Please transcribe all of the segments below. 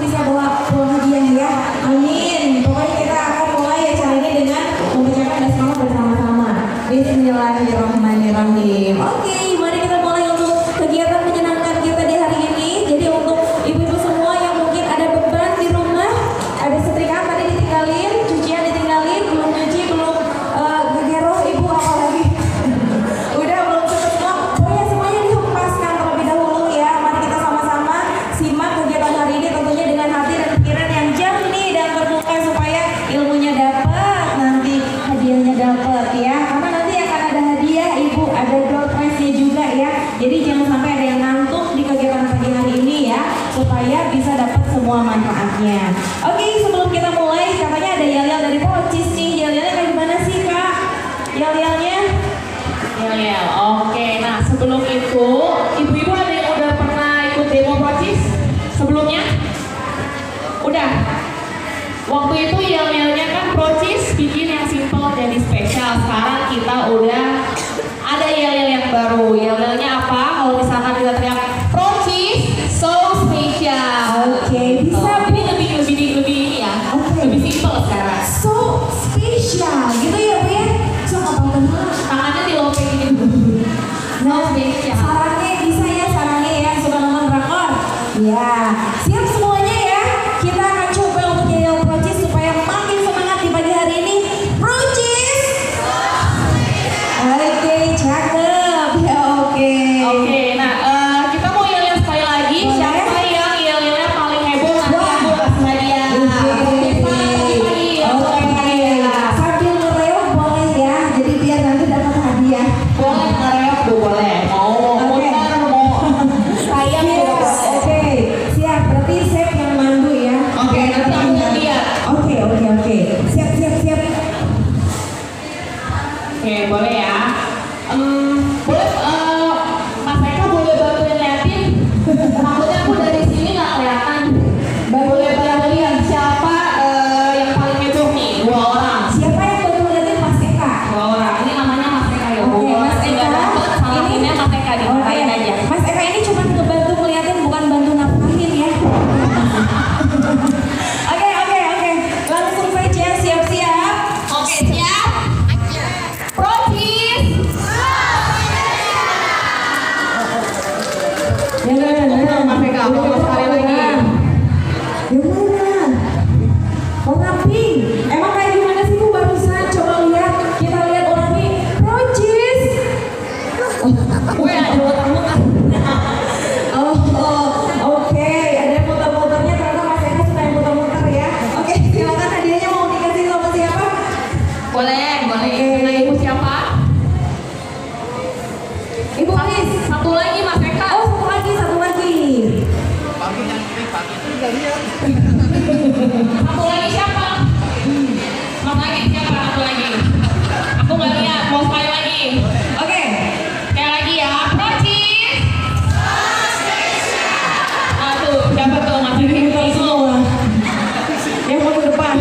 bisa bawa pulang hadiah ya. Amin. Pokoknya kita akan mulai acara ini dengan mengucapkan basmalah bersama-sama. Bismillahirrahmanirrahim. Oke, mari kita mulai untuk kegiatan menyenangkan kita di hari ini. Jadi untuk ibu-ibu semua yang mungkin ada beban di rumah, ada setrika tadi ditinggalin, cucian ditinggalin, belum cuci, belum gegeroh ibu apalagi. Udah belum semua. Pokoknya semuanya dihempaskan terlebih dahulu ya. Mari kita sama-sama simak kegiatan hari ini tentunya dengan hati dan pikiran yang jernih dan terbuka supaya ilmunya dapat, nanti hadiahnya dapat ya. Karena nanti akan ada hadiah ibu, ada door prize-nya juga ya. Jadi jangan sampai ada yang ngantuk di kegiatan pagi hari ini ya, supaya bisa dapat semua manfaatnya. Oke, sebelum kita mulai, katanya ada yel-yel dari Pocis nih. Yel-yelnya kayak gimana sih kak? Yel-yelnya? Yel-yel, oke. Nah sebelum itu, ibu-ibu ada yang udah pernah ikut demo Pocis sebelumnya? Udah? Waktu itu yel-yelnya kan Pocis bikin yang simple jadi spesial. Sekarang kita udah ada yel-yel yang baru. Yel-yelnya apa? Kalau misalkan kita teriak Pocis so spesial. Oke, bisa Ini lebih ini ya. Oke. Lebih simple sekarang. so spesial gitu ya bu ya. So apa Tangannya dilopek gini. Nah, spesial. sarannya bisa ya, sarannya ya, suka nonton drakor. Ya, siap semuanya ya. Kita akan coba untuk yel Procis supaya makin semangat di pagi hari ini. Procis. Oke, cakep. Ya oke. Oke, nah kita mau yel-yel sekali lagi. Boleh. Siapa yang yel-yelnya paling heboh nanti Wah. aku kasih hadiah. Sambil ngereok boleh ya. Jadi biar nanti dapat hadiah. Boleh ngereok tuh boleh. Mau Oke. muter mau sayang juga boleh. Oke, siap. Berarti Sep yang mandu ya. Oke, nanti aku lihat. Oke. Siap. Oke, boleh ya. Boleh Mas Eka boleh bantuin liatin. Takutnya aku dari sini nggak kelihatan. Boleh bantuin siapa yang paling heboh nih? 2 orang. Siapa yang baru ngeliatin Mas Eka? 2 orang. Ini namanya Mas Eka ya. Bu. Oke, Mas Nggak Eka. dapet, salaminnya Mas Eka dimarahin aja. Mas Eka ini cuma ngebantu ngeliatin, bukan bantu nafkahin ya. Oke. Langsung saja siap-siap. Oke, siap. Procis. Mas Eka, mau sekali lagi. Yang mana? Warna pink. Emang kayak gimana sih Bu barusan? Coba lihat. Kita lihat warna pink. Procis. Gue ada muter-muter. Oke. Ada muter-muternya, ternyata Mas Eka suka yang muter-muter ya. Oke, silakan hadiahnya mau dikasih sama siapa? Boleh. Oke. Nah, ibu siapa? Ibu Lis. Satu lagi Mas Eka. Oh, satu lagi. Satu lagi siapa? Mas lagi siapa? Satu lagi. Aku nggak lihat. Mau sekali lagi. Oke. Sekali lagi ya. Procis. Tuh, siapa tuh Mas Eka? Kita semua. Yang mau ke depan.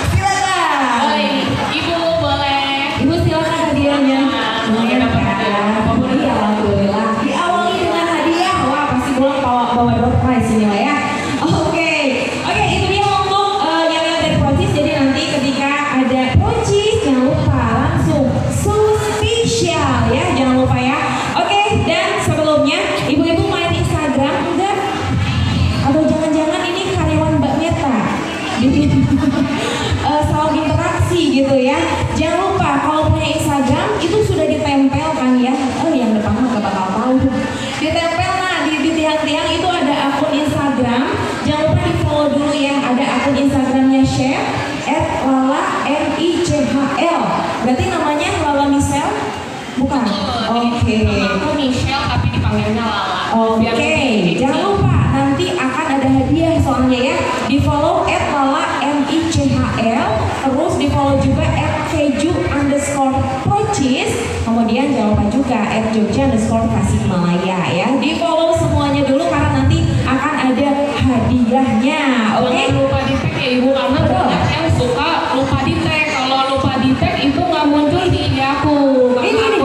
Silakan. Boleh. Ibu boleh. Ibu silakan hadiahnya. Boleh dapat hadiah. Apapun itu. Iya, alhamdulillah. Diawali dengan hadiah. Wah, pasti pulang bawa door prize ini lah ya. Oke, itu dia untuk yel-yel dari Procis. Jadi nanti ketika ada Procis, jangan lupa langsung so spesial ya, jangan lupa ya. Oke, dan sebelumnya ibu-ibu main Instagram enggak? Atau jangan-jangan ini karyawan Mbak Meta? Selalu interaksi gitu ya. Jangan lupa kalau punya Instagram itu sudah ditempel kan ya. Yang depan mah gak bakal tahu. Ditempel di tiang-tiang itu ada akun Instagram. Jangan lupa di follow dulu ya. Ada akun Instagramnya Chef @lala_michael. Berarti namanya Lala Michelle? Bukan. Oke. Aku Michelle tapi dipanggilnya Lala. Biar Oke, lebih jangan kecil. lupa nanti akan ada hadiah soalnya ya. Di follow @lala_michael, terus di follow juga @keju_procis. Kemudian jangan lupa juga @jogja_tasikmalaya ya. Di follow semuanya dulu karena nanti akan ada hadiahnya. Oke? Jangan lupa di tag ya ibu karena Betul. banyak yang suka lupa di tag. Kalau lupa di tag itu nggak muncul di IG aku. Karena Ini.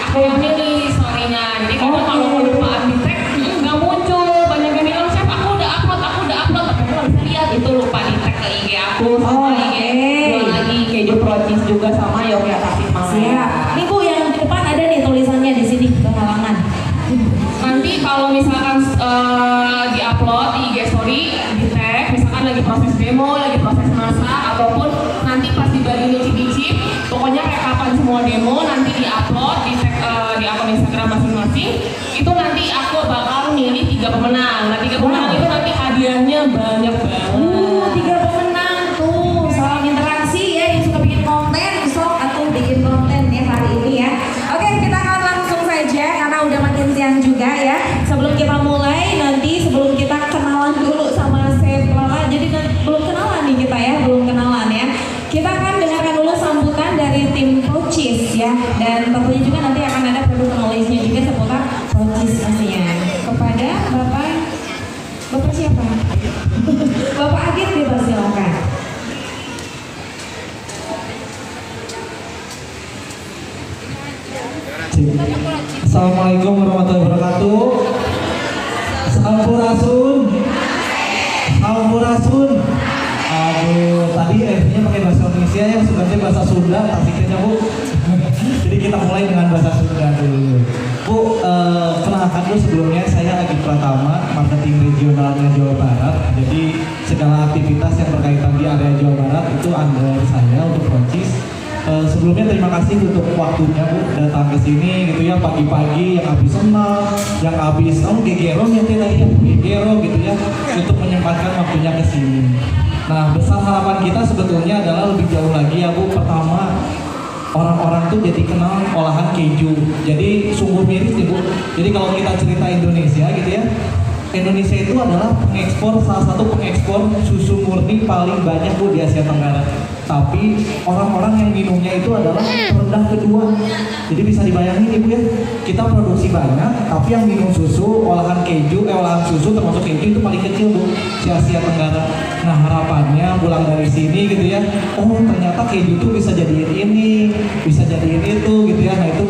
aku yang milih story-nya. Jadi kadang kalau kelupaan di tag nggak muncul. Banyak yang bilang Chef aku udah misalkan di-upload di IG story, di tag, misalkan lagi proses demo, lagi proses masak, ataupun nanti pas dibagi icip-icip, pokoknya rekapan semua demo nanti di-upload di tag di akun Instagram masing-masing. Itu nanti aku bakal milih 3 pemenang. Nah 3 pemenang itu nanti hadiahnya banyak banget. 3 pemenang tuh, salam interaksi ya yang suka bikin konten, sok atau bikin konten ya hari ini ya. Oke, kita akan langsung saja karena udah makin siang juga ya. Sebelum kita mulai nanti, sebelum kita kenalan dulu sama Chef Lala. Jadi belum kenalan nih kita ya, belum kenalan ya. Kita akan dengarkan dulu sambutan dari tim Pocis ya. Dan tentunya juga nanti akan ada produk knowledge-nya juga seputar Pocis pastinya. Kepada Bapak siapa? Bapak Agit dipersilakan. Assalamualaikum warahmatullahi wabarakatuh. Sampurasun. Sampurasun. Aduh, tadi F-nya pakai bahasa Indonesia yang sebenarnya bahasa Sunda, tak pikirnya Bu. Jadi kita mulai dengan bahasa Sunda dulu. Bu, kenalkan dulu sebelumnya saya Agit Pratama, marketing regionalnya Jawa Barat. Jadi segala aktivitas yang berkaitan di area Jawa Barat itu under saya untuk Pocis. Sebelumnya terima kasih untuk waktunya Bu datang ke sini gitu ya pagi-pagi yang habis senang, yang habis gegero yang gegero gitu ya untuk menyempatkan waktunya ke sini. Nah, besar harapan kita sebetulnya adalah lebih jauh lagi ya Bu. Pertama, orang-orang tuh jadi kenal olahan keju. Jadi sungguh miris nih Bu. Jadi kalau kita cerita Indonesia gitu ya, Indonesia itu adalah salah satu pengekspor susu murni paling banyak Bu di Asia Tenggara. Tapi orang-orang yang minumnya itu adalah rendah kedua. Jadi bisa dibayangin Ibu ya, kita produksi banyak, tapi yang minum susu, olahan susu termasuk keju itu paling kecil Bu di Asia Tenggara. Nah harapannya pulang dari sini gitu ya, oh ternyata keju itu bisa jadiin ini, bisa jadiin itu gitu ya. Nah itu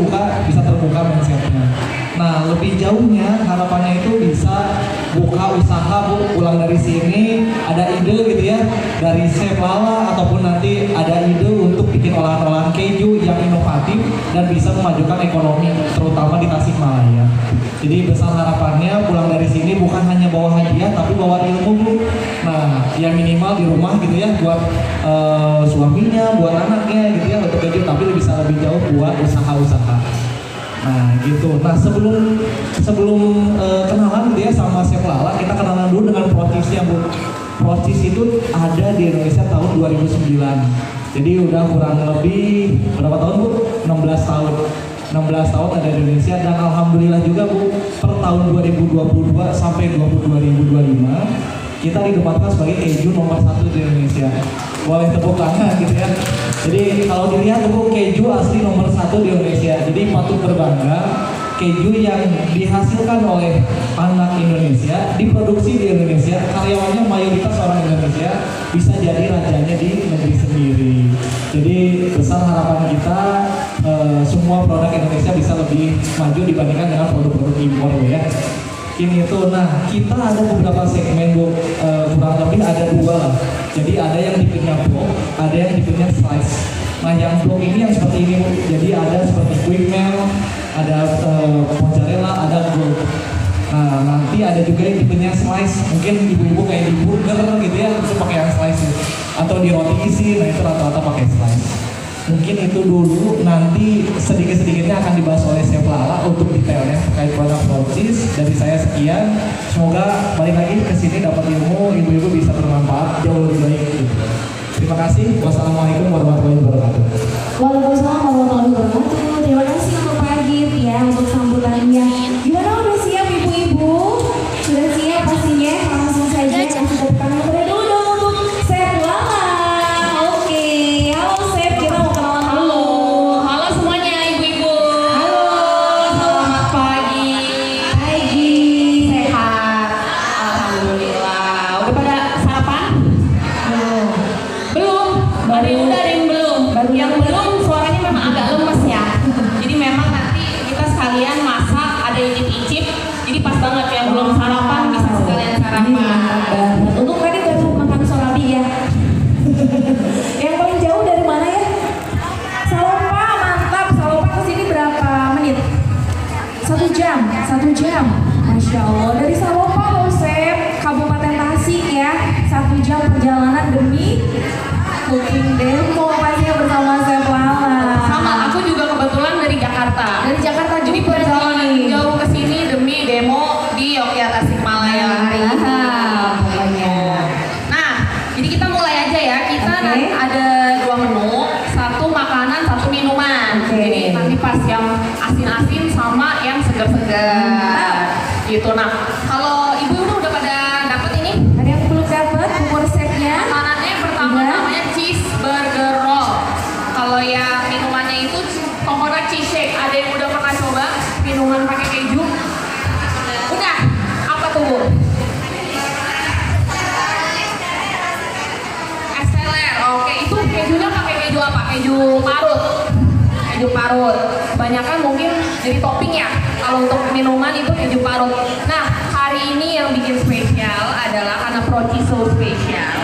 bisa terbuka mindsetnya. Nah lebih jauhnya harapannya itu bisa buka usaha Bu, pulang dari sini ada ide gitu ya dari Chef Lala ataupun nanti ada ide untuk bikin olahan-olahan keju yang inovatif dan bisa memajukan ekonomi terutama di Tasikmalaya. Jadi besar harapannya pulang dari sini bukan hanya bawa hadiah tapi bawa ilmu Bu. Nah yang minimal di rumah gitu ya buat suaminya, buat anaknya gitu ya untuk keju, tapi bisa lebih jauh buat usaha-usaha. Nah gitu. Nah sebelum kenalan gitu ya sama Chef Lala, kita kenalan dulu dengan Pocis ya Bu. Pocis itu ada di Indonesia tahun 2009. Jadi udah kurang lebih berapa tahun Bu? 16 tahun. 16 tahun ada di Indonesia dan alhamdulillah juga Bu, per tahun 2022 sampai 2025 kita ditempatkan sebagai keju nomor 1 di Indonesia. Boleh tepuk tangan gitu ya. Jadi kalau dilihat Bu, keju asli nomor 1 di Indonesia. Jadi patut berbangga, keju yang dihasilkan oleh anak Indonesia, diproduksi di Indonesia, karyawannya mayoritas orang Indonesia, bisa jadi rajanya di negeri sendiri. Jadi besar harapan kita semua produk Indonesia bisa lebih maju dibandingkan dengan produk-produk impor ya. Ini itu, nah kita ada beberapa segmen Bu, kurang lebih ada 2 lah. Jadi ada yang tipenya blok, ada yang tipenya slice. Nah yang blok ini yang seperti ini Bu, jadi ada seperti quick melt, ada mozzarella, ada gold. Nah nanti ada juga yang tipenya slice, mungkin ibu-ibu kayak di burger gitu ya, itu pakai yang slice atau di roti isi, nah itu rata-rata pakai slice. Mungkin itu dulu, nanti sedikit-sedikitnya akan dibahas oleh Chef Lala untuk detailnya terkait produk Pocis. Dari saya sekian, semoga balik lagi ke sini dapat ilmu, ibu-ibu bisa bermanfaat jauh lebih baik. Terima kasih. Wassalamualaikum warahmatullahi wabarakatuh. Waalaikumsalam warahmatullahi wabarakatuh. Terima kasih untuk Pak Agit ya untuk sambutannya. Gimana udah siap ibu-ibu? Sudah siap pastinya? Langsung saja kasih tepuk tangan pada dulu dong untuk Chef Lala. Oke, halo Chef, kita mau kenalan dulu. Halo semuanya ibu-ibu. Halo, Selamat pagi. pagi. Sehat. Alhamdulillah. Udah pada sarapan? Belum. Ada yang udah, ada yang belum. Yang belum suaranya memang agak lemes ya. Jadi memang nanti kita sekalian masak, ada icip-icip. Jadi pas banget yang belum sarapan bisa sekalian sarapan. Untuk tadi baru makan sorabi ya. Yang paling jauh dari mana ya? Salopa, mantap. Salopa kesini berapa menit? 1 jam. Masya Allah. pengorbanan demi cooking demo pastinya bersama Chef Lala. Sama, aku juga kebetulan dari Jakarta. Dari Jakarta Jadi juga perjalanan nih. jauh ke sini demi demo di Yogyakarta Tasikmalaya hari ini. Pokoknya. Nah, jadi kita mulai aja ya. Kita Oke. nanti ada 2 menu, satu makanan, satu minuman. Oke. Jadi nanti pas yang asin-asin sama yang segar-segar. Gitu. Nah, kalau ibu udah pada dapet ini Ada yang belum dapat umur resepnya? makanannya pertama Udah. namanya cheeseburger roll. Kalau yang minumannya itu coconut cheese shake. Ada yang udah pernah coba minuman pakai keju? Udah. Apa tuh Bu? Es teler. Oke, itu kejunya pakai keju apa? Keju parut. Keju parut. Kebanyakan mungkin jadi topping ya. Kalau untuk minuman itu keju parut. Nah, hari ini yang bikin spesial adalah karena Procis so spesial.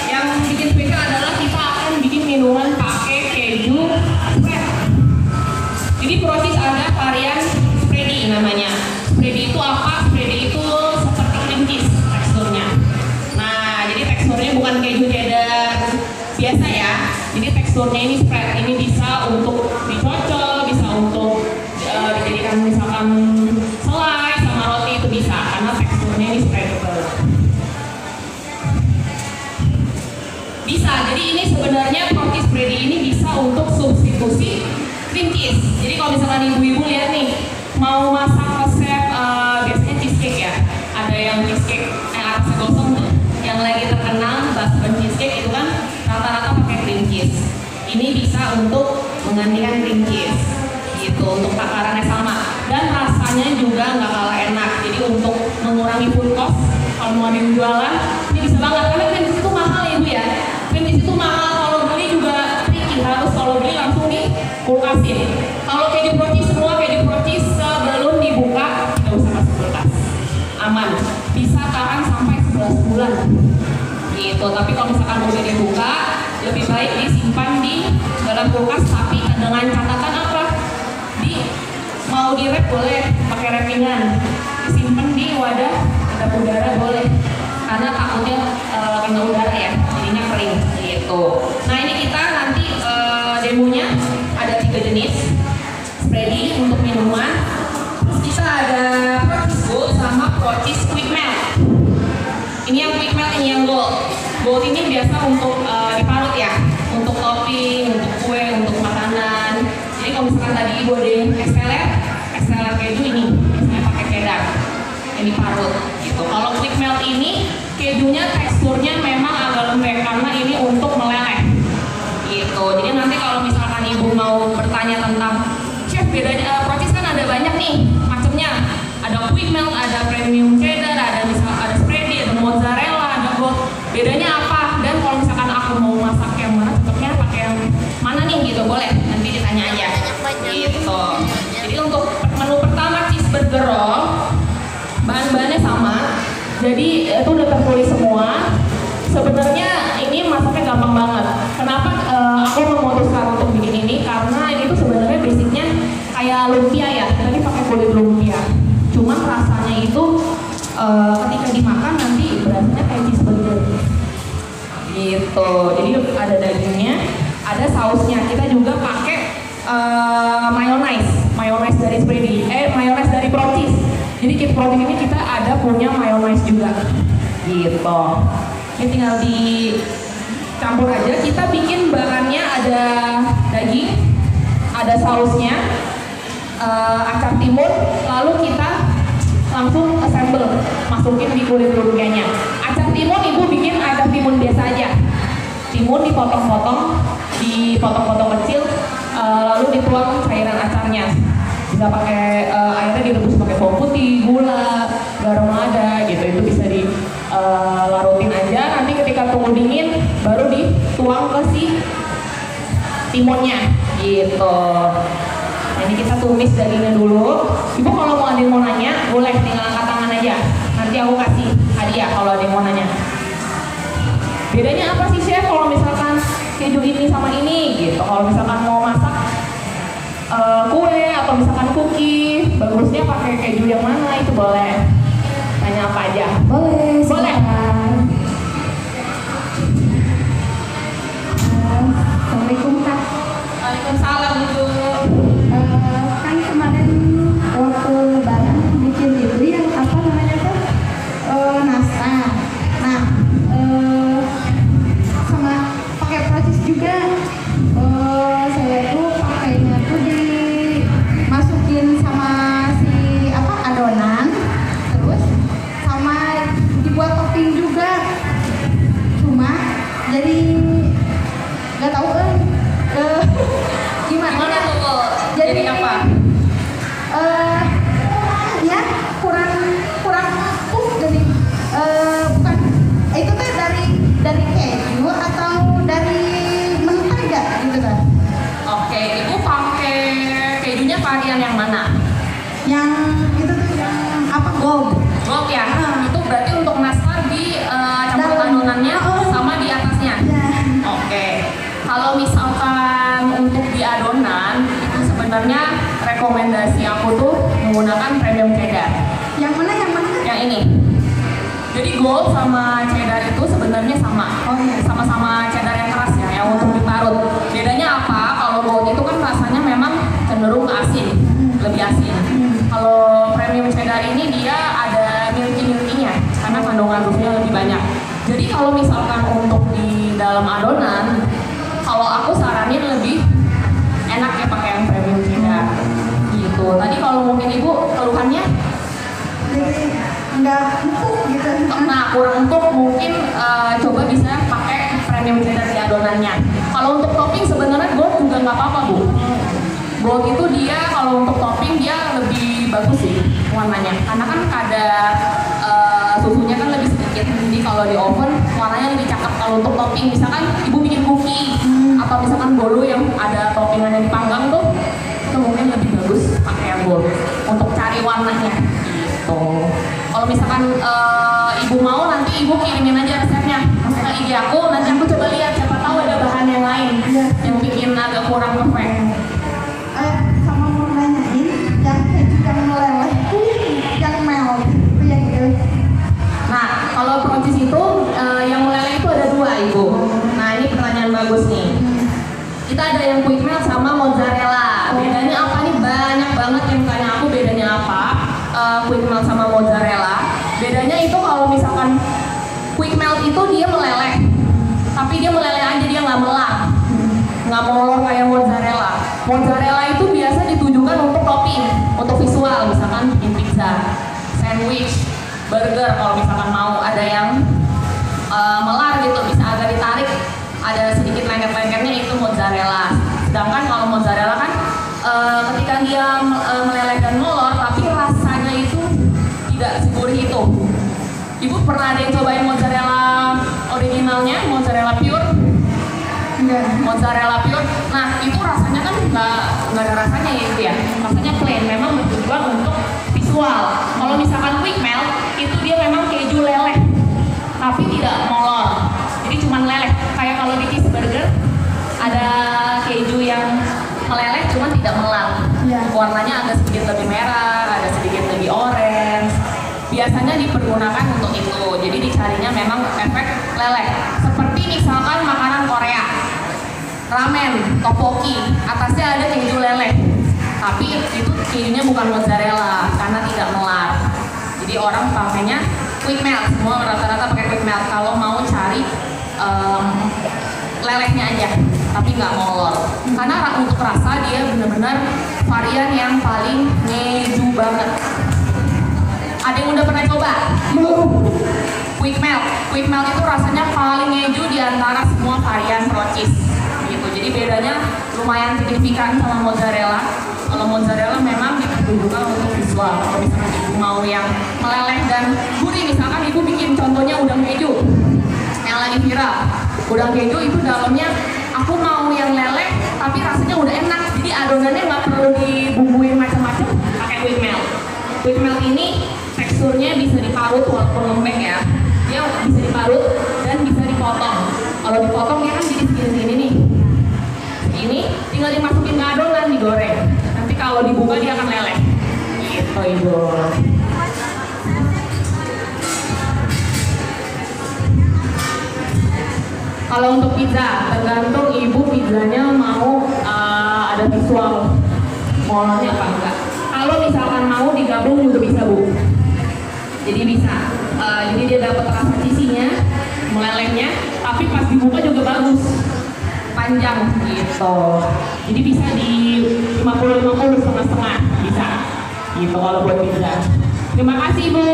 Yang bikin spesial adalah kita akan bikin minuman pakai keju spread. Jadi Procis ada varian spready namanya. Spready itu apa? Spready itu seperti cream cheese teksturnya. Nah, jadi teksturnya bukan keju cheddar biasa ya. Jadi teksturnya ini spread. Ini bisa untuk dicocol, bisa untuk dijadikan misalkan selai sama roti itu bisa karena teksturnya ini spreadable. Bisa. Jadi ini sebenarnya Procis spready ini bisa untuk substitusi cream cheese. Jadi kalau misalkan ibu-ibu lihat nih mau masak resep biasanya cheesecake ya. Ada yang cheesecake yang atasnya gosong tuh, yang lagi terkenal Boston cheesecake itu kan rata-rata pakai cream cheese. Ini bisa untuk menggantikan cream cheese. Gitu untuk takarannya sama dan rasanya juga nggak kalah enak. Jadi untuk mengurangi food cost kalau mau ada yang jualan ini bisa banget karena cream cheese itu mahal ya Bu ya. Cream cheese itu mahal, kalau beli juga tricky, harus kalau beli langsung di kulkasin. Kalau keju Procis semua keju Procis sebelum dibuka tidak usah masuk kulkas, aman, bisa tahan sampai 11 bulan gitu. Tapi kalau misalkan udah dibuka lebih baik disimpan di dalam kulkas tapi dengan catatan apa? Mau di wrap boleh pakai wrappingan, disimpan di wadah kedap udara boleh karena takutnya kena udara ya jadinya kering gitu. Nah ini kita nanti demonya ada 3 jenis spready untuk minuman, terus kita ada Procis Gold sama Procis Quick Melt. Ini yang Quick Melt, ini yang Gold. Gold ini biasa untuk diparut ya, untuk topping, untuk kue, untuk makanan. Jadi kalau misalkan tadi ibu ada yang es teler keju ini biasanya pakai cheddar, ini parut gitu. Kalau Quick Melt ini kejunya teksturnya memang agak lembek karena ini untuk meleleh gitu. Jadi nanti kalau misalkan ibu mau bertanya tentang chef bedanya Procis kan ada banyak nih macamnya. Ada Quick Melt, ada premium cheddar, ada spready, ada mozzarella, ada gold. Bedanya apa? Dan kalau misalkan aku mau masak yang mana cocoknya pakai yang mana nih gitu, boleh nanti ditanya aja gitu. Jadi untuk menu pertama cheeseburger roll bahan-bahannya sama, jadi itu udah tertulis semua. Sebenarnya ini masaknya gampang banget. Kenapa aku memutuskan untuk bikin ini? Karena ini tuh sebenarnya basicnya kayak lumpia ya, tadi pakai kulit lumpia. Cuman rasanya itu ketika dimakan nanti berasanya kayak cheeseburger gitu. Jadi ada dagingnya, ada sausnya. Kita juga pakai mayonnaise dari spready, mayonnaise dari Procis. Jadi kit Procis ini kita ada punya mayonnaise juga gitu. Ini tinggal dicampur aja. Kita bikin bahannya ada daging, ada sausnya, acar timun, lalu kita langsung assemble, masukin di kulit lumpianya. Acar timun ibu bikin acar timun biasa aja. Timun dipotong-potong kecil, lalu dituang cairan acarnya. Bisa pakai airnya direbus pakai bawang putih, gula, garam lada gitu. Itu bisa dilarutin aja. Nanti ketika tunggu dingin baru dituang ke si timunnya gitu. Nah ini kita tumis dagingnya dulu. Ibu kalau mau ada yang mau nanya boleh tinggal angkat tangan aja. Nanti aku kasih hadiah kalau ada yang mau nanya. Bedanya apa sih chef kalau misalkan keju ini sama ini gitu? Kalau misalkan mau masak kue atau misalkan cookie, bagusnya pakai keju yang mana itu boleh. Tanya apa aja? Boleh. Boleh. Silakan. jadi nggak tahu Gimana tuh Bu? Jadi Jadi apa? ya kurang empuk jadi bukan itu tuh dari keju atau dari mentega gitu kan? Oke, Ibu pakai kejunya varian yang mana? Yang itu tuh yang apa gold? Gold ya? Ah. Itu berarti untuk nastar di campur Dalam. adonannya Oh. sama di atasnya? Ya. Oke, kalau misalkan untuk di adonan itu sebenarnya rekomendasi aku tuh menggunakan premium cheddar. Yang mana? Yang ini. Jadi gold sama cheddar itu sebenarnya sama. Oh iya. Sama-sama cheddar yang keras ya, yang untuk diparut. Bedanya apa? Kalau gold itu kan rasanya memang cenderung ke asin, lebih asin. Kalau premium cheddar ini dia ada milky-milky-nya karena kandungan rufnya lebih banyak. Jadi kalau misalkan untuk di dalam adonan, kalau aku saranin lebih enak ya pakai yang premium cheddar. Gitu. Tadi kalau mungkin Ibu keluhannya Jadi nggak empuk gitu. nah kurang empuk mungkin coba bisa pakai premium cheddar di adonannya. Kalau untuk topping sebenarnya gold juga nggak apa-apa Bu. Gold itu dia kalau untuk topping dia lebih bagus sih warnanya karena kan kadar susunya kan lebih sedikit, jadi kalau di oven warnanya lebih cakep. Kalau untuk topping misalkan Ibu bikin cookie atau misalkan bolu yang ada toppingannya dipanggang tuh, itu mungkin lebih bagus pakai yang gold untuk cari warnanya gitu. Kalau misalkan Ibu mau nanti Ibu kirimin aja resepnya ke IG aku, nanti aku coba lihat siapa tahu ada bahan yang lain yang bikin agak kurang perfect. Sama mau nanyain yang keju yang meleleh yang melt itu yang itu. Nah, kalau Prancis itu yang meleleh itu ada dua Ibu. Nah ini pertanyaan bagus nih. Kita ada yang quick melt sama mozzarella. Bedanya apa nih? Banyak banget yang tanya aku bedanya apa. Quick melt sama mozzarella. Bedanya itu kalau misalkan quick melt itu dia meleleh, tapi dia meleleh aja, dia nggak melar, nggak molor kayak mozzarella. Mozzarella itu biasa ditujukan untuk topping, untuk visual, misalkan bikin pizza, sandwich, burger. Kalau misalkan mau ada yang melar gitu, bisa agak ditarik, ada sedikit lengket-lengketnya, itu mozzarella. Sedangkan kalau mozzarella kan ketika dia meleleh dan molor, tapi rasanya itu tidak segurih itu. Ibu pernah ada yang cobain mozzarella originalnya, mozzarella pure? Enggak. Mozzarella pure, nah itu rasanya kan nggak ada rasanya ya itu ya, rasanya plain, memang bertujuan untuk visual. Kalau misalkan quick melt, itu dia memang keju leleh, tapi tidak molor, jadi cuma leleh. Kayak kalau di cheeseburger, ada keju yang meleleh cuma tidak melar. Iya. Warnanya agak sedikit lebih merah, ada sedikit lebih orange. Biasanya dipergunakan untuk itu, jadi dicarinya memang efek leleh. Seperti misalkan makanan Korea, ramen, tteokbokki, atasnya ada keju leleh, tapi itu kejunya bukan mozzarella karena tidak melar. Jadi orang pakainya quick melt, semua rata-rata pakai quick melt kalau mau cari lelehnya aja, tapi nggak molor. Karena untuk rasa dia benar-benar varian yang paling ngeju banget. Ada yang udah pernah coba? Quick melt. Quick melt itu rasanya paling ngeju di antara semua varian Prancis. Gitu. Jadi bedanya lumayan signifikan sama mozzarella. Kalau mozzarella memang ditujukan untuk visual. Kalau misalkan Ibu mau yang meleleh dan gurih, misalkan Ibu bikin contohnya udang keju yang lagi viral. Udang keju itu dalamnya aku mau yang leleh tapi rasanya udah enak. Jadi adonannya nggak perlu dibumbuin macam-macam, pakai quick melt. Quick melt ini teksturnya bisa diparut walaupun lembek ya. Dia bisa diparut dan bisa dipotong. Kalau dipotong dia kan jadi segini-segini nih. Ini tinggal dimasukin ke adonan, digoreng. Nanti kalau dibuka dia akan leleh. Gitu Ibu. Kalau untuk pizza, tergantung Ibu pizzanya mau ada visual molornya apa enggak. Kalau misalkan mau digabung juga bisa Bu. Jadi bisa. Jadi dia dapat rasa cheesy-nya, melelehnya, tapi pas dibuka juga bagus, panjang gitu. Jadi bisa di 50-50 setengah-setengah bisa. Gitu kalau buat pizza. Terima kasih Bu.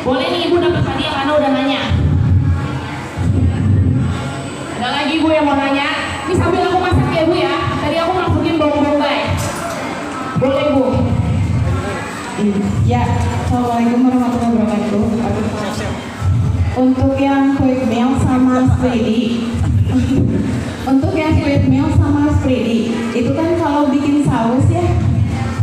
Boleh nih Ibu dapat hadiah karena udah nanya. Ya, Assalamualaikum warahmatullahi wabarakatuh. Untuk yang quick meal sama spready, untuk yang quick meal sama spready, itu kan kalau bikin saus ya,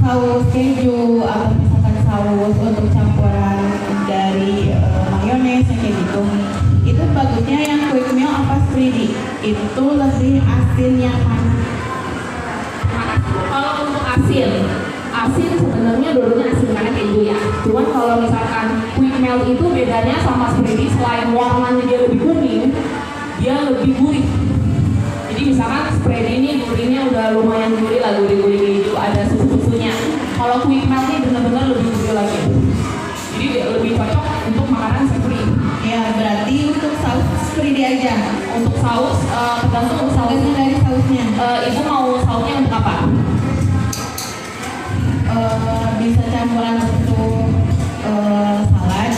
saus keju atau misalkan saus untuk campuran dari mayones yang kayak gitu, itu bagusnya yang quick meal apa spready? Itu lebih asinnya kan? Kalau untuk asin sebenarnya dulunya asin karena keju ya. Cuman kalau misalkan quick melt itu bedanya sama spready, selain warnanya dia lebih kuning, dia lebih gurih. Jadi misalkan spready ini gurihnya udah lumayan gurih lah, gurih-gurih keju, ada susu-susunya. Kalau quick melt ini benar-benar lebih gurih lagi. Jadi dia lebih cocok untuk makanan savory. Ya, berarti untuk saus spready aja. Untuk saus tergantung sausnya Dari sausnya. ibu mau sausnya untuk apa? Bisa campuran untuk salad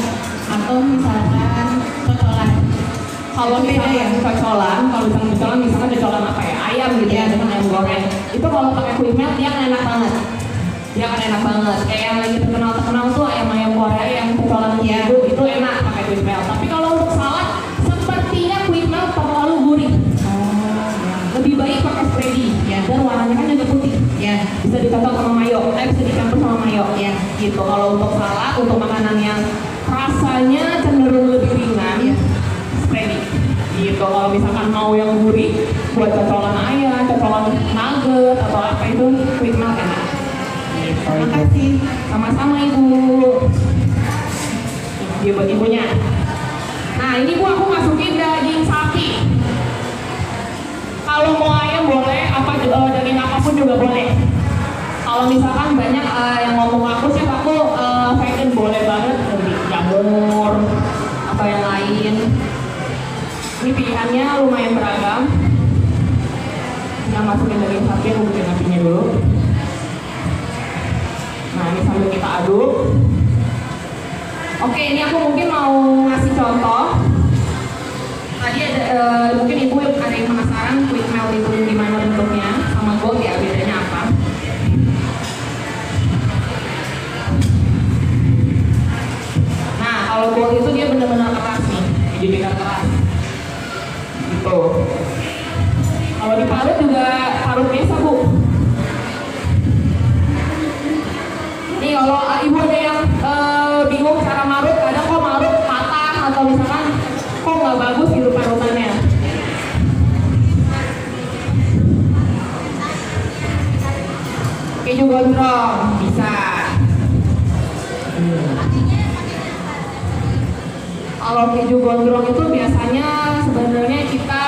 atau misalkan cocolan. Kalau misalnya misalkan cocolan apa ya, ayam gitu ya, dengan ayam goreng. Itu kalau pakai quick melt dia akan enak banget. Kayak yang lagi terkenal tuh ayam Korea yang cocolan itu enak pakai quick melt. Tapi kalau untuk salad sepertinya quick melt terlalu gurih. Lebih baik pakai spready dan warnanya kan juga putih. Bisa dicocok sama mayo, bisa dicampur sama mayo. Gitu. Kalau untuk salad, untuk makanan yang rasanya cenderung lebih ringan, spready. Gitu. Kalau misalkan mau yang gurih, buat cocolan ayam, cocolan nugget atau apa itu quick melt enak. Gitu. Makasih. Sama-sama ibu. Dia buat ibunya. Nah ini bu aku masukin daging sapi. Kalau mau ayam boleh, daging apapun juga boleh. Kalau misalkan banyak yang ngomong aku sih aku vegan boleh banget, lebih jamur apa yang lain. Ini pilihannya lumayan beragam. Kita masukin daging sapi, aku bikin apinya dulu. Nah ini sambil kita aduk. Oke, ini aku mungkin mau ngasih contoh. Tadi ada mungkin ibu ada yang penasaran quick melt itu gimana bentuknya sama gold ya, bedanya apa? Nah kalau gold itu dia benar-benar keras nih, jadi keras gitu. Kalau diparut juga parut biasa bu. Nih kalau ibu ada yang bingung cara marut, kadang kok marut patah atau misalkan kok nggak bagus gitu parutannya. Keju gondrong bisa. Kalau keju gondrong itu biasanya sebenarnya kita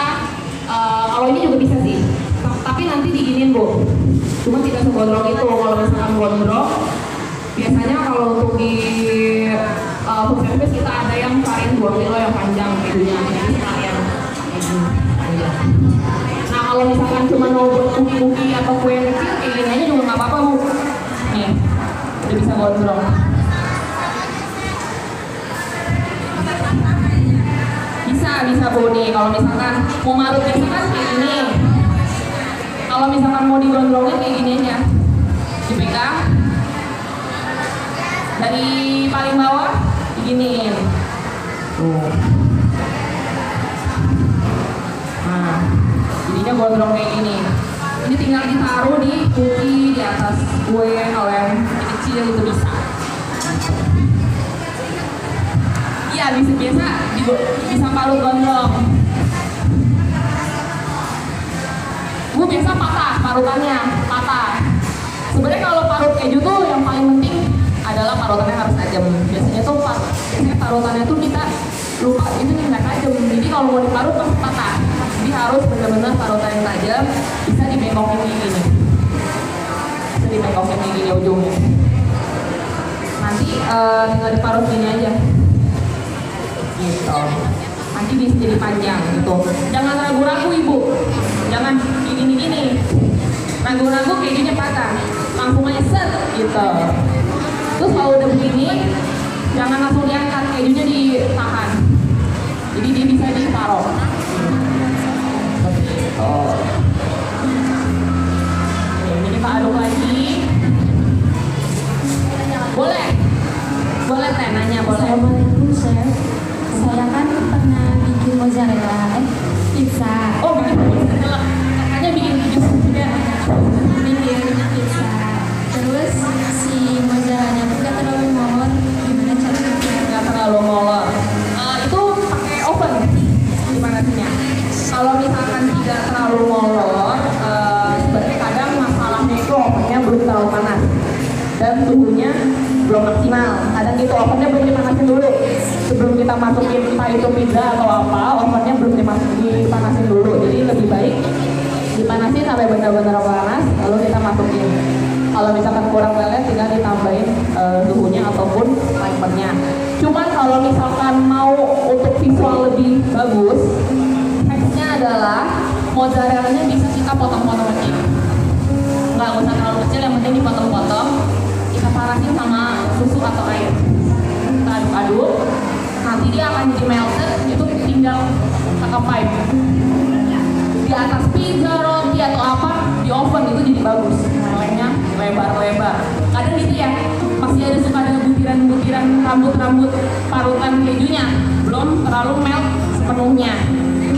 kalau ini juga bisa sih, tapi nanti diginin bu. Cuma tidak segondrong itu. Kalau misalkan gondrong, biasanya kalau untuk di food service kita ada yang varian 2 kilo yang panjang kejunya, jadi sekalian keju panjang. Nah kalau misalkan cuma mau buat kuki-kuki atau kue yang kecil, kayak gini aja juga nggak apa-apa bu. Nih, udah bisa gondrong. Bisa bu nih. Kalau misalkan mau marut biasa kan kayak gini. Kalau misalkan mau digondrongin kayak gini aja, dipegang dari paling bawah diginiin tuh. Nah jadinya gondrong kayak gini. Ini tinggal ditaruh di kuki, di atas kue. Kalau yang kecil itu bisa. Iya bisa parut gondrong. Bu biasa patah parutannya, patah. Sebenarnya kalau parut keju tuh yang paling penting adalah parutannya harus tajam. Biasanya parutannya tuh kita lupa itu nggak tajam. Jadi kalau mau diparut pasti patah. Jadi harus benar-benar parutan yang tajam. Bisa dibengkokin kayak gini. Bisa dibengkokin kayak gini ujungnya. Nanti tinggal diparut gini aja. Gitu. Nanti bisa jadi panjang gitu. Jangan ragu-ragu ibu. Jangan gini-gini. Ragu-ragu kejunya patah. Langsung aja set gitu. Terus kalau udah begini, jangan langsung diangkat, kejunya ditahan. Jadi dia bisa ditaruh. Ini kita aduk lagi. Boleh. ovennya belum dipanasin dulu. Sebelum kita masukin entah itu pizza atau apa, ovennya belum dipanasin dulu. Jadi lebih baik dipanasin sampai benar-benar panas, lalu kita masukin. Kalau misalkan kurang lelet, tinggal ditambahin suhunya ataupun timernya. Cuman kalau misalkan mau untuk visual lebih bagus, teksnya adalah mozzarella-nya bisa kita potong-potong kecil. Nggak usah terlalu kecil, yang penting dipotong-potong. Kita panasin sama susu atau air. Kita aduk-aduk, nanti dia akan jadi melted, itu tinggal kakak pipe. Di atas pizza, roti atau apa, di oven itu jadi bagus. Melelehnya lebar-lebar. Kadang gitu ya, masih ada suka ada butiran-butiran rambut-rambut parutan kejunya, belum terlalu melt sepenuhnya.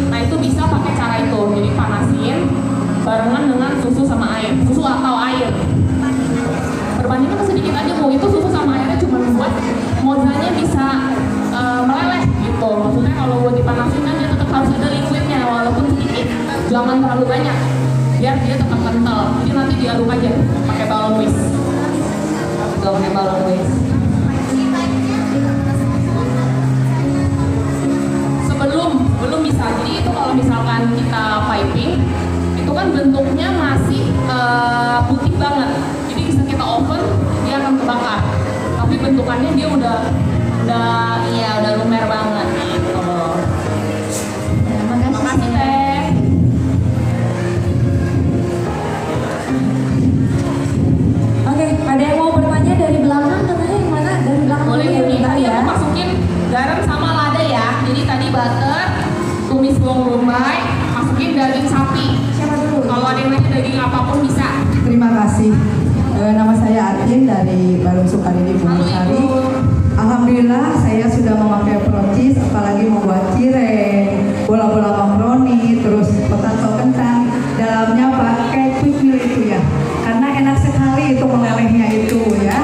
Nah itu bisa pakai cara itu, jadi panasin barengan dengan susu sama air, susu atau air. Perbandingan sedikit aja Bu, itu susu sama airnya cuma buat mozzanya bisa meleleh gitu. Maksudnya kalau buat dipanasin kan dia tetap harus ada liquidnya walaupun sedikit, jangan terlalu banyak biar dia tetap kental. Jadi nanti diaduk aja pakai balon whisk. Pakai balon whisk. Belum bisa. Jadi itu kalau misalkan kita piping, itu kan bentuknya masih putih banget. Jadi bisa kita oven, dia akan kebakar. Tapi bentukannya dia udah lumer banget gitu. Makasih Teh. Oke, ada yang mau bertanya dari belakang katanya yang mana? Dari belakang Boleh dulu Bu, ya, tadi ya. aku masukin garam sama lada ya. Jadi tadi butter, tumis bawang bombay, masukin daging sapi. Siapa dulu? Kalau ada yang nanya daging apapun bisa. Terima kasih. Nama saya Atin dari Barung Sukarini Halo Bungkari. Ibu. Alhamdulillah saya sudah memakai procis, apalagi membuat cireng, bola-bola makaroni, terus potato kentang. Dalamnya pakai quick meal itu ya, karena enak sekali itu melelehnya itu ya.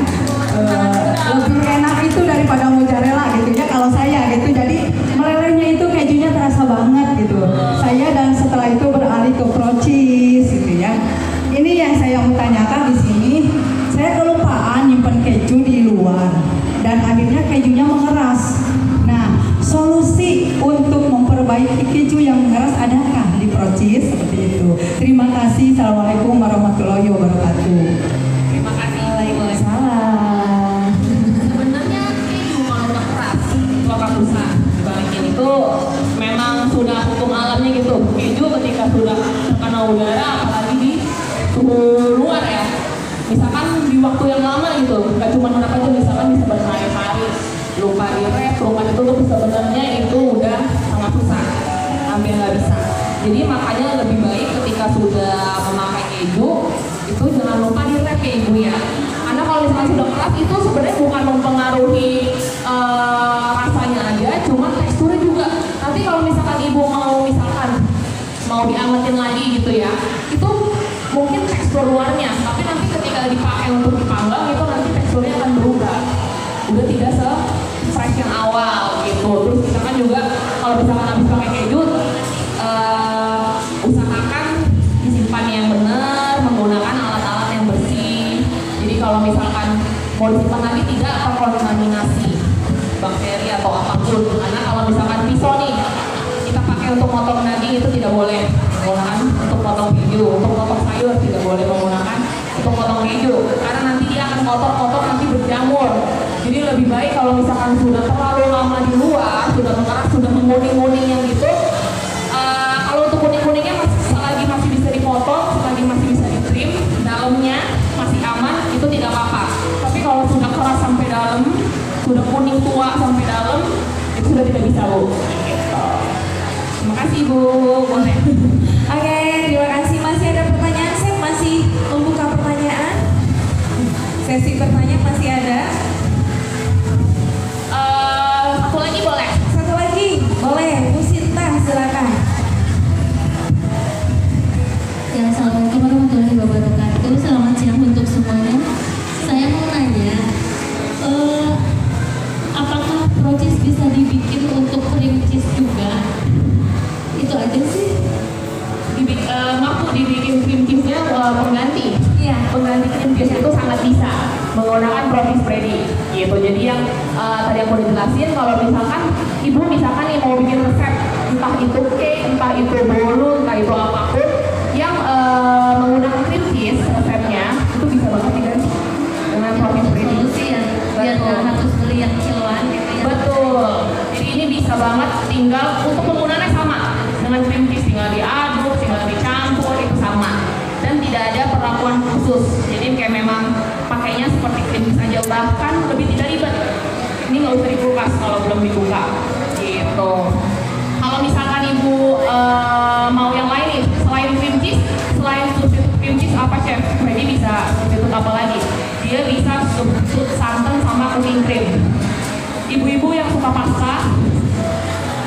Lebih enak itu daripada mozzarella gitu ya kalau saya gitu. Jadi melelehnya itu kejunya terasa banget gitu. Saya dan setelah itu beralih ke procis gitu ya. Ini yang saya mau tanyakan di sini. Saya kelupaan nyimpen keju di luar dan akhirnya kejunya mengeras. Nah, solusi untuk memperbaiki keju yang mengeras adakah di procis seperti itu? Terima kasih. Assalamualaikum warahmatullahi wabarakatuh. Terima kasih. Waalaikumsalam. Sebenarnya keju kalau udah keras itu akan susah dibalikin. Itu memang sudah hukum alamnya gitu. Keju ketika sudah terkena udara, apalagi di suhu luar ya, misalkan di waktu yang lama gitu, nggak cuma berapa jam, misalkan bisa berhari-hari, lupa di rep, lupa ditutup, sebenarnya itu udah sangat susah, hampir nggak bisa. Jadi makanya lebih baik ketika sudah memakai keju itu jangan lupa di rep ya Ibu ya. Karena kalau misalkan sudah keras itu sebenarnya bukan mempengaruhi rasanya aja, cuma teksturnya juga. Nanti kalau misalkan Ibu mau diangetin lagi gitu ya, itu mungkin tekstur luarnya, tapi nanti ketika dipakai untuk dipanggang itu nanti teksturnya akan berubah, udah tidak se-fresh yang awal gitu. Terus misalkan juga kalau misalkan habis pakai keju, usahakan disimpan yang benar, menggunakan alat-alat yang bersih. Jadi kalau misalkan mau disimpan lagi tidak terkontaminasi bakteri atau apapun. Karena kalau misalkan pisau nih kita pakai untuk potong daging itu tidak boleh menggunakan untuk potong keju, untuk potong sayur tidak boleh menggunakan untuk potong keju, karena nanti dia akan kotor-kotor, nanti berjamur. Jadi lebih baik kalau misalkan sudah terlalu lama di luar, sudah mengeras, sudah menguning-kuning yang gitu, kalau untuk kuning-kuningnya selagi masih bisa dipotong, selagi masih bisa ditrim, dalamnya masih aman, itu tidak apa-apa. Tapi kalau sudah keras sampai dalam, sudah kuning tua sampai dalam, itu sudah tidak bisa Bu. Terima kasih Bu. Boleh. Oke, terima kasih. Masih ada pertanyaan? Saya masih membuka pertanyaan. Sesi pertanyaan masih ada. Satu lagi boleh? Satu lagi, boleh. Bu Sinta, silakan. Ya, assalamualaikum warahmatullahi wabarakatuh. Selamat siang untuk semuanya. Saya mau nanya, apakah proces bisa dibikin untuk cream cheese juga? Itu aja sih. Mampu dibikin cream cheese-nya pengganti. Iya. Pengganti cream cheese itu sangat bisa menggunakan protein spreading gitu. Jadi yang tadi aku udah jelasin kalau misalkan ibu misalkan nih mau bikin resep entah itu cake, entah itu bolu, entah itu apapun yang menggunakan cream cheese resepnya itu bisa banget diganti dengan proses cream Solusi ya, biar nggak harus beli yang kiloan gitu ya. Betul. Jadi ini bisa banget tinggal untuk penggunaannya sama dengan cream cheese, tinggal diaduk, tinggal dicampur itu sama dan tidak ada perlakuan khusus. Jadi kayak memang pakainya seperti cream cheese aja, bahkan lebih tidak ribet. Ini nggak usah dikulkas kalau belum dibuka. Gitu. Kalau misalkan ibu mau yang lain nih, selain cream cheese, selain substitut cream cheese apa chef? Jadi bisa substitut apa lagi? Dia bisa substitut santan sama cooking cream. Ibu-ibu yang suka pasta,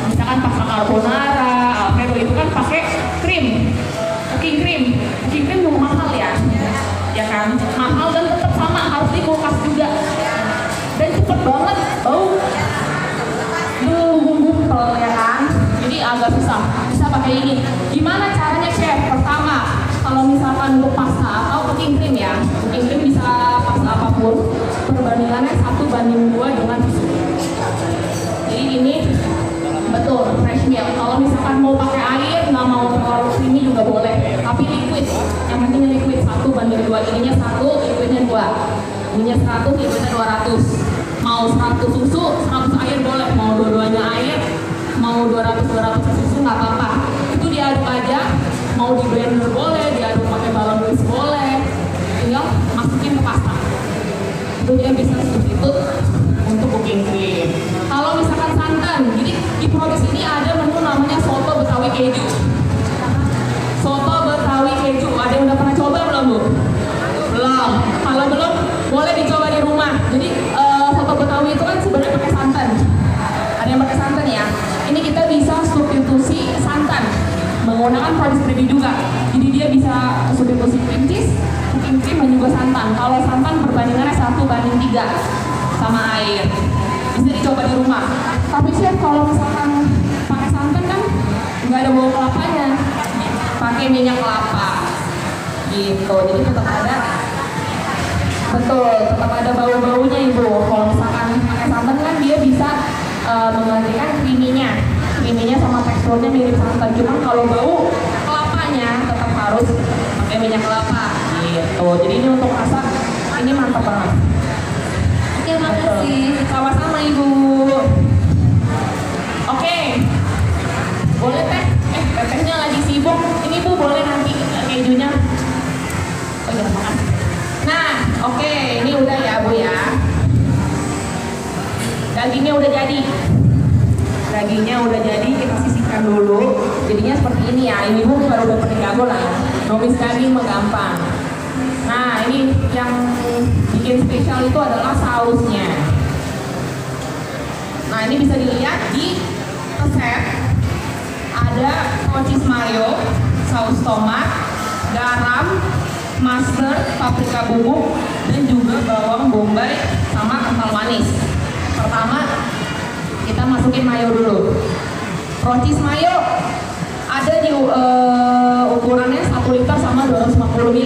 misalkan pasta carbonara, alfredo itu kan pakai krim, cooking cream yang mahal ya kan? Mahal dan tetap sama harus di kulkas juga dan cepet banget bau, gumpal ya kan? Jadi agak susah. Bisa pakai ini. Gimana caranya chef? Pertama, kalau misalkan untuk pasta atau cooking cream ya, cooking cream bisa pasta apapun, perbandingannya 1:2 dengan susu. Jadi ini betul fresh milk. Kalau misalkan mau pakai air, nggak mau terlalu creamy juga boleh. Tapi liquid, yang penting liquid 1:2. Ininya 1, liquidnya 2. Ininya 100, liquidnya 200. Mau 100 susu, 100 air boleh. Mau dua-duanya air, mau 200 susu nggak apa-apa. Itu diaduk aja. Mau di blender boleh, diaduk pakai balon whisk boleh. Tinggal masukin ke pasta. Itu dia bisa substitut untuk cooking cream. Kalau misalkan santan, jadi di Protis ini ada menu namanya soto Betawi keju. Soto Betawi keju, ada yang udah pernah coba belum Bu? Belum. Kalau belum, boleh dicoba di rumah. Jadi soto Betawi itu kan sebenarnya pakai santan. Ada yang pakai santan ya. Ini kita bisa substitusi santan menggunakan Protis Gravy juga. Jadi dia bisa substitusi cream cheese, cooking cream dan juga santan. Kalau santan perbandingannya 1:3 sama air. Bisa dicoba di rumah. Tapi chef kalau misalkan pakai santan kan nggak ada bau kelapanya, pakai minyak kelapa gitu. Jadi tetap ada, betul, tetap ada bau-baunya ibu. Kalau misalkan pakai santan kan dia bisa menggantikan creamy-nya sama teksturnya mirip santan. Cuman kalau bau kelapanya tetap harus pakai minyak kelapa gitu. Jadi ini untuk rasa ini mantap banget. Oke, makasih. Sama-sama ibu. Oke, boleh teh? Tetehnya lagi sibuk. Ini bu boleh nanti kejunya. Oh jangan makan. Nah, oke, ini udah ya bu ya. Dagingnya udah jadi. Kita sisihkan dulu. Jadinya seperti ini ya. Ini bu baru udah pernah jago lah ya. Numis daging menggampang. Nah, ini yang bikin spesial itu adalah sausnya. Nah, ini bisa dilihat di resep. Ada Protis mayo, saus tomat, garam, mustard, paprika bubuk, dan juga bawang bombay sama kental manis. Pertama, kita masukin mayo dulu. Protis mayo ada di ukurannya 1 liter sama 250 ml.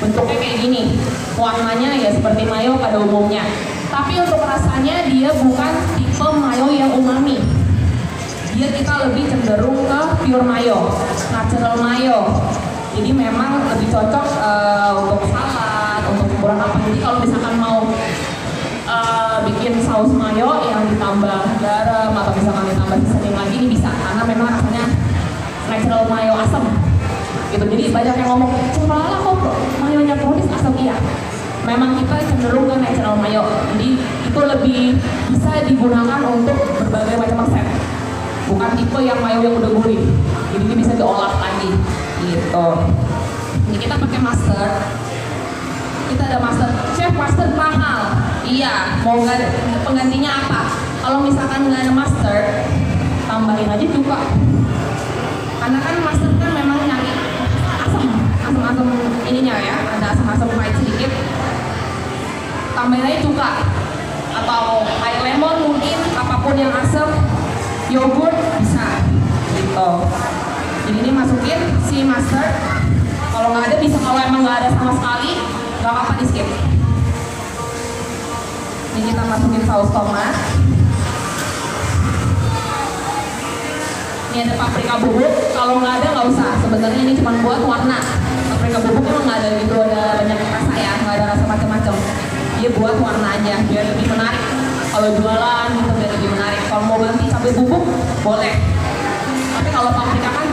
Bentuknya kayak gini, warnanya ya seperti mayo pada umumnya. Tapi untuk rasanya dia bukan tipe mayo yang umami. Dia kita lebih cenderung ke pure mayo, natural mayo. Jadi memang lebih cocok untuk salad, untuk ukuran apa. Jadi kalau misalkan mau bikin saus mayo yang ditambah garam atau misalkan ditambah seasoning lagi ini bisa, karena memang rasanya natural mayo asam. Gitu. Jadi banyak yang ngomong, "Cuma kok mayonya Protis asam?" Iya. Memang kita cenderung ke natural mayo. Jadi itu lebih bisa digunakan untuk berbagai macam resep. Bukan tipe yang mayo yang udah gurih. Jadi ini bisa diolah lagi. Gitu. Ini kita pakai mustard. Kita ada mustard. Chef, mustard mahal. Iya. Mau nggak penggantinya apa? Kalau misalkan nggak ada mustard, tambahin aja cuka. Karena kan mustard kan memang nyari asam ininya ya, ada asam pahit sedikit. Tambahin aja cuka atau air lemon mungkin, apapun yang asam, yogurt bisa gitu. Jadi ini masukin si mustard. Kalau nggak ada bisa, kalau emang nggak ada sama sekali nggak apa-apa di skip. Ini kita masukin saus tomat. Ini ada paprika bubuk. Kalau nggak ada nggak usah. Sebenarnya ini cuma buat warna. Paprika bubuk emang nggak ada gitu, ada banyak rasa ya, nggak ada rasa macam-macam. Dia buat warna aja biar lebih menarik. Kalau jualan gitu biar lebih menarik. Kalau mau ganti cabai bubuk boleh. Tapi kalau paprika kan,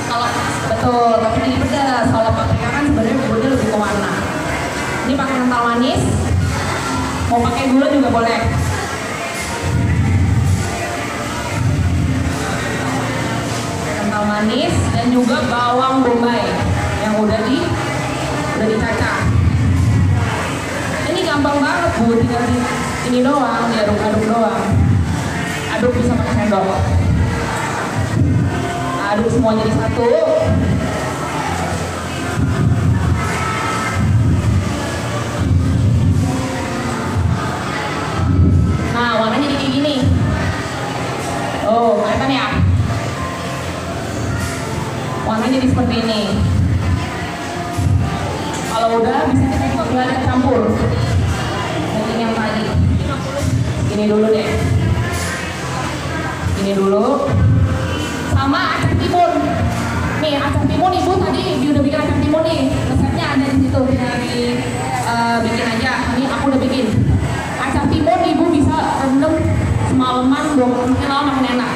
kalau betul, tapi ini pedas. Kalau paprika kan sebenarnya bubuknya lebih ke warna. Ini pakai kental manis. Mau pakai gula juga boleh. Kental manis dan juga bawang bombay yang udah dicacah. Ini gampang banget Bu, tinggal ini doang, diaduk-aduk doang. Aduk bisa pakai sendok. Aduk semua jadi satu. Nah, warnanya jadi kayak gini. Oh, kelihatan ya? Warnanya jadi seperti ini. Kalau udah, bisa kita campur. Daging yang tadi. Ini dulu deh. Ini dulu. Sama acang timun. Nih, acang timun Ibu tadi udah bikin acang timun nih. Resepnya ada di situ. Tinggal bikin aja. Ini aku udah bikin. Acang timun Ibu bisa rendam semalaman, 2 makin lama makin enak.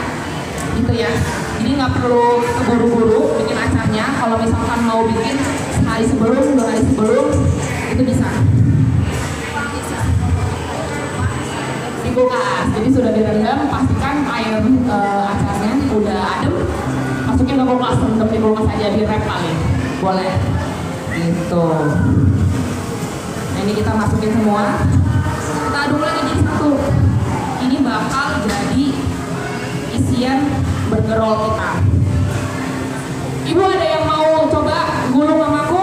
Gitu ya. Jadi nggak perlu keburu-buru bikin acarnya. Kalau misalkan mau bikin sehari sebelum, 2 hari sebelum, itu bisa. Di kulkas. Jadi sudah direndam, pastikan air acarnya udah adem. Masukin ke kulkas, rendam di kulkas aja, di wrap paling. Boleh. Gitu. Nah, ini kita masukin semua. Kita aduk lagi jadi satu. Ini bakal jadi isian burger roll kita. Ibu ada yang mau coba gulung sama aku?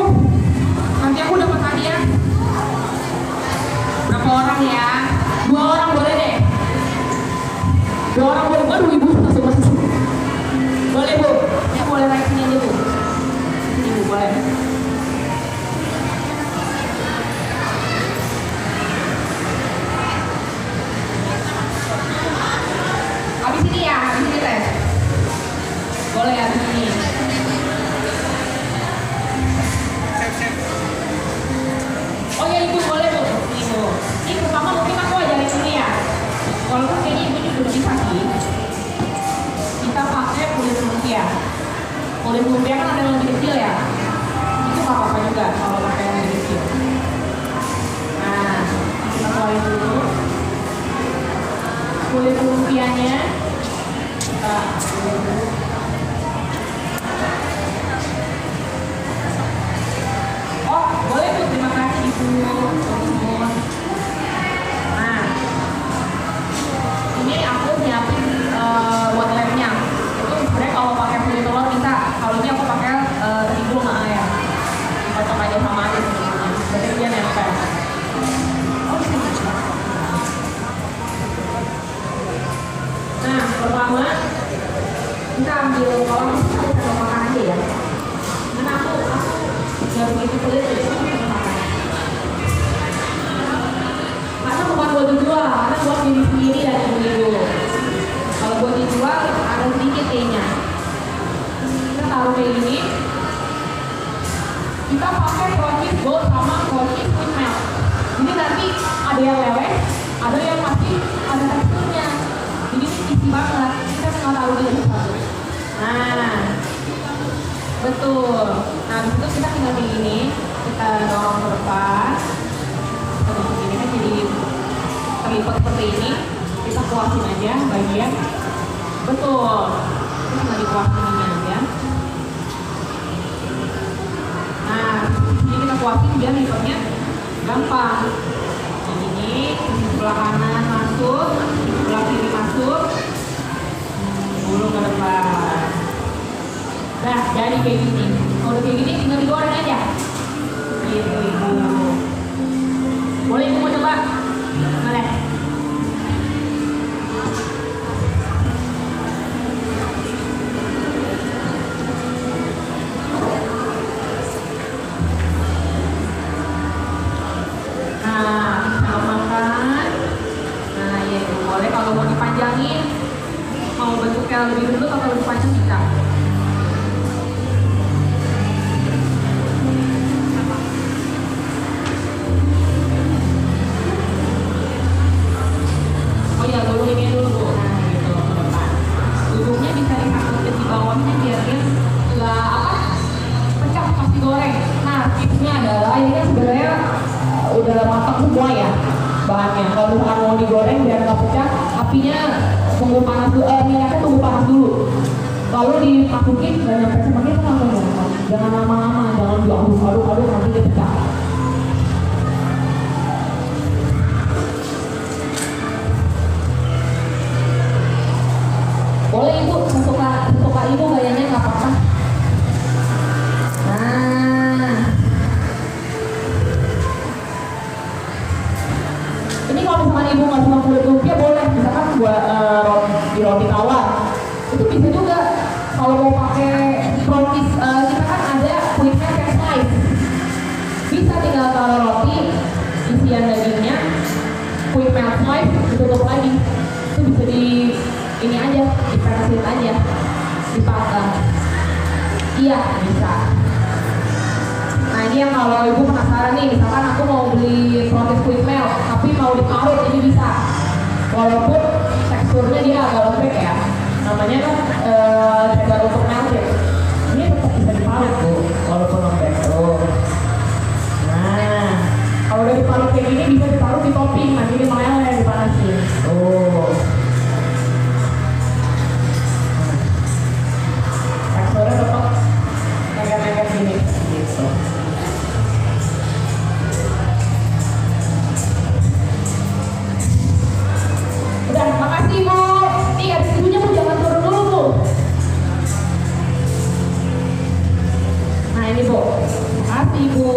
Nanti aku dapat hadiah. Berapa orang ya? 2 orang boleh deh. 2 orang boleh. Aduh Ibu langsung masuk. Boleh Bu? Ya boleh naiknya aja Bu. Ini Bu boleh. Habis ini ya, habis ini teh. Boleh habis ini. Oh ya Ibu boleh Bu. Ibu. Ini pertama mungkin aku ajarin ini ya. Walaupun kayaknya Ibu juga udah bisa sih. Kita pakai kulit lumpia. Kulit lumpia kan ada yang lebih kecil ya. Itu nggak apa-apa juga kalau pakai yang lebih kecil. Nah, kita keluarin dulu. Kulit lumpianya kita dulu. Oh boleh tuh, terima kasih Ibu. Nah ini aku nyiapin buat lemnya. Itu sebenarnya kalau pakai kulit telur bisa. Kalau ini aku pakai terigu sama ayam. Cocok aja sama aja sebenarnya. Berarti dia nempel. Oh sini. Nah, pertama kita ambil, kalau kita bisa makan aja ya. Karena aku nggak begitu pelit jadi aku bisa makan. Karena bukan buat dijual, karena buat diri sendiri dan ibu-ibu. Kalau buat dijual ada sedikit kayaknya. Kita taruh kayak gini. Kita pakai crunchies gold sama crunchies with milk. Jadi nanti ada yang leleh, ada yang masih ada teksturnya. Jadi isi banget, kita tinggal taruh di satu. Nah, betul. Nah, disitu kita tinggal kayak gini, kita dorong ke depan. Terus ini kan jadi terlipat seperti ini. Kita kuasin aja bagian. Betul. Kita tinggal dikuasin ini aja. Nah, ini kita kuasin biar lipatnya gampang. Ini sebelah kanan masuk, sebelah kiri masuk, gulung ke depan. Nah, jadi kayak gini. Kalau kayak gini tinggal digoreng aja. Gitu Ibu. Boleh Ibu mau coba? Boleh. Nah, kita makan pakai lebih lembut atau lebih panjang bisa. Oh ya, dulu ini dulu Bu. Nah, gitu ke depan. Duduknya bisa ditakutin di bawahnya biar dia nggak apa pecah pas digoreng. Nah, tipsnya adalah ini kan sebenarnya udah matang semua ya bahannya. Kalau misalkan mau digoreng biar nggak pecah, apinya tunggu panas dulu, minyaknya tunggu panas dulu. Lalu dimasukin dan nyampe semakin itu langsung ngoreng. Jangan lama-lama, jangan diaduk-aduk nanti dia pecah. Boleh ibu, sesuka ibu gayanya nggak apa-apa. Nah, ini kalau misalkan ibu nggak cuma kulit lumpia boleh, misalkan buat roti tawar, itu bisa juga. Kalau mau pakai roti, kita kan ada quick melt and slice, bisa tinggal taruh roti, isian dagingnya, quick melt slice, ditutup lagi, itu bisa di ini aja, dipanasin aja, dipanggang. Iya, bisa. Nah ini yang kalau ibu penasaran nih, misalkan aku mau beli proses quick melt, tapi mau diparut, ini bisa. Walaupun teksturnya dia agak lembek ya, namanya kan jaga untuk melting. Ini tetap bisa diparut Bu, walaupun lembek tuh. Nah, kalau udah diparut kayak gini bisa ditaruh di topping, nanti dia meleleh dipanasin. Tuh. Teksturnya tetap lengket-lengket gini gitu. Udah, makasih Bu. Nih habis ibunya Bu jangan turun dulu Bu. Nah ini Bu, makasih Bu,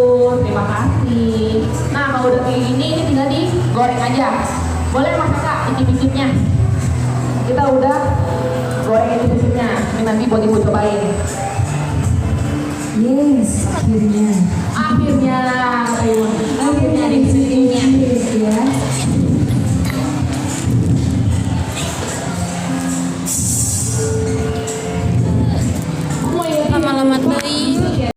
terima kasih. Nah kalau udah kayak gini, ini tinggal digoreng aja. Boleh Mas Kak, icip-icipnya. Kita udah goreng icip-icipnya. Ini nanti buat ibu cobain. Yes, akhirnya. Akhirnya dicicipnya. Ya. Selamat deui.